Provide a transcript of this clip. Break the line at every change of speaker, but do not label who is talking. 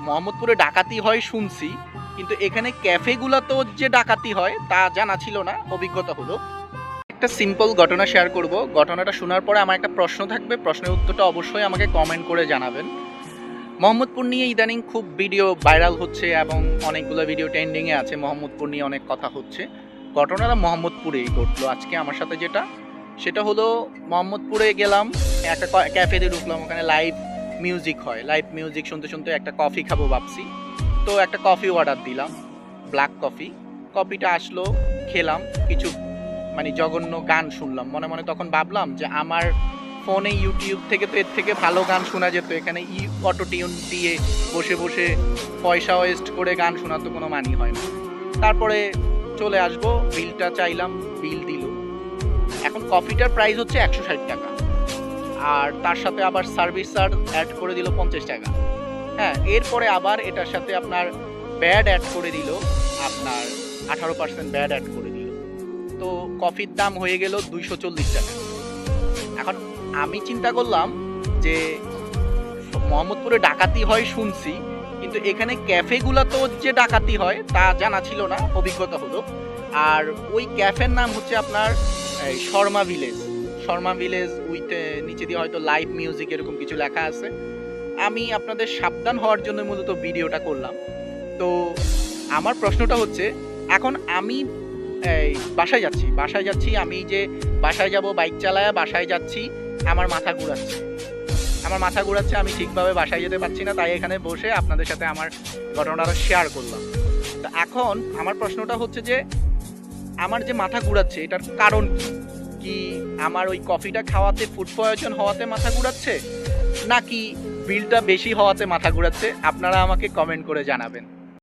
মোহাম্মদপুরে ডাকাতি হয় শুনছি, কিন্তু এখানে ক্যাফেগুলোতেও যে ডাকাতি হয় তা জানা ছিল না, অভিজ্ঞতা হলো। একটা সিম্পল ঘটনা শেয়ার করব। ঘটনাটা শোনার পরে আমার একটা প্রশ্ন থাকবে, প্রশ্নের উত্তরটা অবশ্যই আমাকে কমেন্ট করে জানাবেন। মোহাম্মদপুর নিয়ে ইদানিং খুব ভিডিও ভাইরাল হচ্ছে এবং অনেকগুলো ভিডিও ট্রেন্ডিংয়ে আছে, মোহাম্মদপুর নিয়ে অনেক কথা হচ্ছে। ঘটনাটা মোহাম্মদপুরেই ঘটলো আজকে আমার সাথে। সেটা হলো, মোহাম্মদপুরে গেলাম, একটা ক্যাফেতে ঢুকলাম, ওখানে লাইভ মিউজিক হয়। লাইভ মিউজিক শুনতে শুনতে একটা কফি খাবো ভাবছি, তো একটা কফি অর্ডার দিলাম, ব্ল্যাক কফি। কফিটা আসলো, খেলাম, কিছু জঘন্য গান শুনলাম। মনে মনে তখন ভাবলাম যে আমার ফোনে ইউটিউব থেকে তো এর থেকে ভালো গান শোনা যেত, এখানে অটো টিউন দিয়ে বসে বসে পয়সা ওয়েস্ট করে গান শোনার তো কোনো মানি হয় না। তারপরে চলে আসবো, বিলটা চাইলাম, বিল দিল। এখন কফিটার প্রাইস হচ্ছে 160 টাকা, আর তার সাথে আবার সার্ভিস চার্জ অ্যাড করে দিল 50 টাকা। হ্যাঁ, এরপরে আবার এটার সাথে আপনার ব্যাড অ্যাড করে দিল, আপনার 18% ব্যাড অ্যাড করে দিল। তো কফির দাম হয়ে গেল 240 টাকা। এখন আমি চিন্তা করলাম যে মোহাম্মদপুরে ডাকাতি হয় শুনছি, কিন্তু এখানে ক্যাফেগুলোতেও যে ডাকাতি হয় তা জানা ছিল না, অভিজ্ঞতা হলো। আর ওই ক্যাফের নাম হচ্ছে আপনার Sharma village. Sharma village with নিচে দিয়ে হয়তো লাইভ মিউজিক এরকম কিছু লেখা আছে। আমি আপনাদের সাবধান হওয়ার জন্য মূলত ভিডিওটা করলাম। তো আমার প্রশ্নটা হচ্ছে, এখন আমি বাসায় যাচ্ছি, আমি যে বাসায় যাব, বাইক চালায়া বাসায় যাচ্ছি, আমার মাথা ঘুরাচ্ছে, আমি ঠিকভাবে বাসায় যেতে পারছি না, তাই এখানে বসে আপনাদের সাথে আমার ঘটনাটা শেয়ার করলাম। তো এখন আমার প্রশ্নটা হচ্ছে যে, আমার যে মাথা ঘুরাচ্ছে এটার কারণ কি? আমার ওই কফিটা খাওয়াতে, ফুড পয়জন হওয়াতে মাথা ঘুরাচ্ছে, নাকি বিলটা বেশি হওয়াতে মাথা ঘুরাচ্ছে? আপনারা আমাকে কমেন্ট করে জানাবেন।